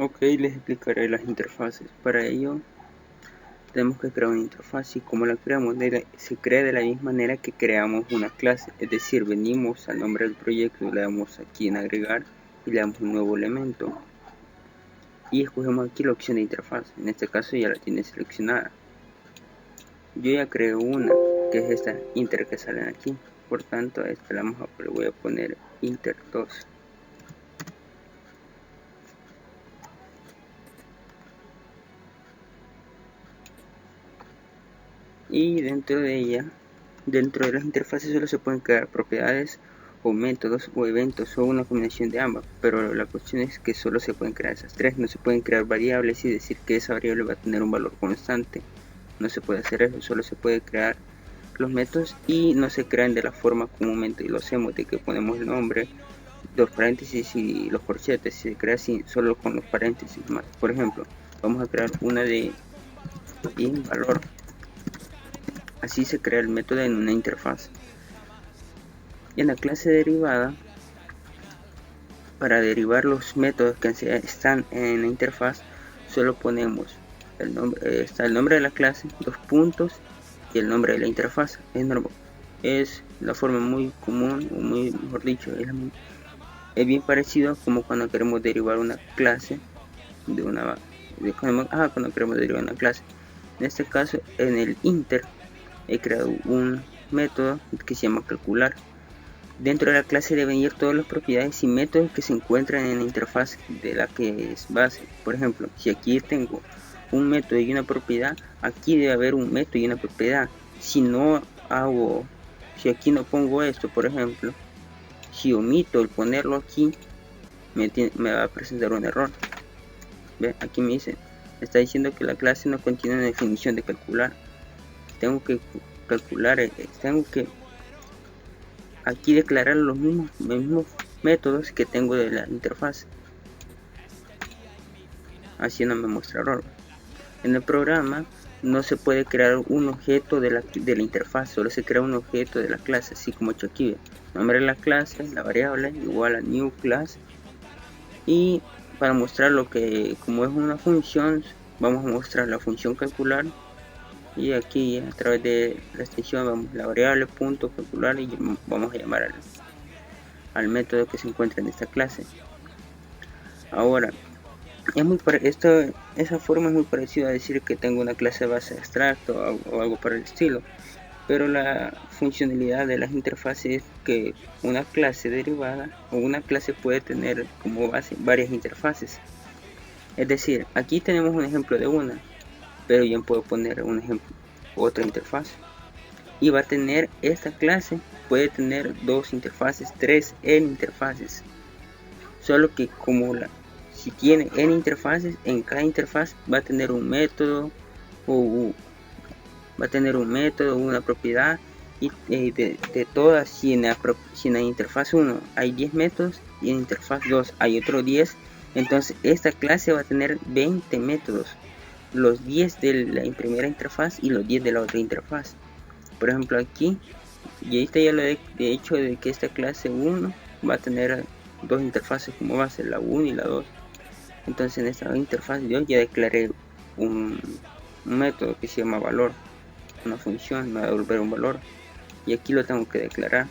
Ok, les explicaré las interfaces. Para ello tenemos que crear una interfaz y como la creamos, se crea de la misma manera que creamos una clase. Es decir, venimos al nombre del proyecto, le damos aquí en agregar y le damos un nuevo elemento. Y escogemos aquí la opción de interfaz. En este caso ya la tiene seleccionada. Yo ya creo una, que es esta inter que salen aquí. Por tanto, a esta le voy a poner inter 2. Y dentro de ella, dentro de las interfaces solo se pueden crear propiedades o métodos o eventos o una combinación de ambas, pero la cuestión es que solo se pueden crear esas tres. No se pueden crear variables y decir que esa variable va a tener un valor constante. No se puede hacer eso, solo se puede crear los métodos y no se crean de la forma comúnmente lo hacemos, de que ponemos el nombre, los paréntesis y los corchetes. Se crea así solo con los paréntesis más. Por ejemplo, vamos a crear una de valor. Así se crea el método en una interfaz. Y en la clase derivada, para derivar los métodos que están en la interfaz, solo ponemos el nombre, está el nombre de la clase, dos puntos y el nombre de la interfaz. Es la forma muy común, o muy mejor dicho, es bien parecido como cuando queremos derivar una clase de una cuando queremos derivar una clase. En este caso, en el inter he creado un método que se llama calcular. Dentro de la clase deben ir todas las propiedades y métodos que se encuentran en la interfaz de la que es base. Por ejemplo, si aquí tengo un método y una propiedad, aquí debe haber un método y una propiedad. Si aquí no pongo esto, por ejemplo, si omito el ponerlo aquí, me va a presentar un error. ¿Ve? Aquí me está diciendo que la clase no contiene una definición de calcular. Tengo que calcular, tengo que aquí declarar los mismos métodos que tengo de la interfaz. Así no me muestra error. En el programa no se puede crear un objeto de la interfaz, solo se crea un objeto de la clase, así como hecho aquí. Nombre de la clase, la variable igual a new class. Y para mostrar lo que, como es una función, vamos a mostrar la función calcular. Y aquí a través de la extensión vamos la variable punto calcular y vamos a llamar al método que se encuentra en esta clase. Ahora, esa forma es muy parecida a decir que tengo una clase base abstracta o algo por el estilo, pero la funcionalidad de las interfaces es que una clase derivada o una clase puede tener como base varias interfaces. Es decir, aquí tenemos un ejemplo de una, pero yo puedo poner un ejemplo, otra interfaz. Y va a tener esta clase, puede tener dos interfaces, tres n interfaces. Solo que si tiene n interfaces, en cada interfaz va a tener un método una propiedad. Y de todas, si en la interfaz 1 hay 10 métodos y en interfaz 2 hay otros 10, entonces esta clase va a tener 20 métodos, los 10 de la primera interfaz y los 10 de la otra interfaz. Por ejemplo, aquí, y ahorita ya lo he hecho de que esta clase 1 va a tener dos interfaces como base, la 1 y la 2. Entonces en esta interfaz yo ya declaré un método que se llama valor, una función, me va a devolver un valor y aquí lo tengo que declarar.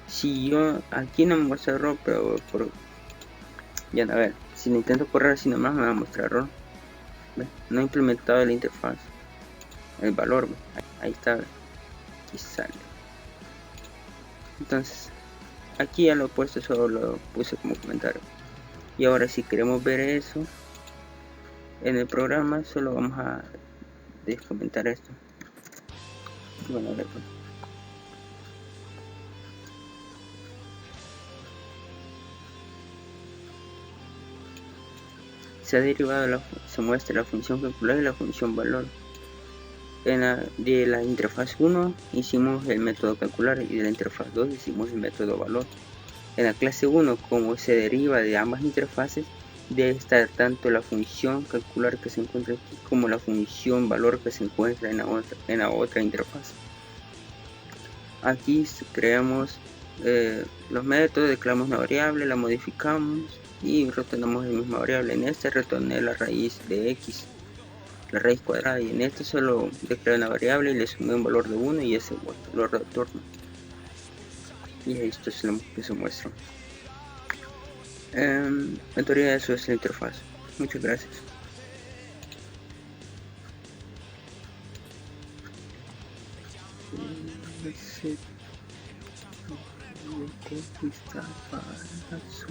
Si yo aquí no me muestra error, pero ya a ver, si lo intento correr así nomás me va a mostrar error. ¿Ve? No he implementado la interfaz, el valor, ¿ve? Ahí está, ¿ve? Aquí sale. Entonces aquí ya lo he puesto, solo lo puse como comentario. Y ahora si queremos ver eso en el programa, solo vamos a descomentar esto. Bueno, a ver, pues. Se ha derivado, se muestra la función calcular y la función valor. De la interfaz 1 hicimos el método calcular y de la interfaz 2 hicimos el método valor. En la clase 1, como se deriva de ambas interfaces, debe estar tanto la función calcular que se encuentra aquí como la función valor que se encuentra en la otra interfaz. Aquí creamos los métodos, declaramos una variable, la modificamos y retornamos la misma variable. En este retorné la raíz de x, la raíz cuadrada, y en este solo declaré una variable y le sumé un valor de 1 y ese lo retorno. Y esto es lo que se muestra. En teoría eso es la interfaz. Muchas gracias. Se conquista para su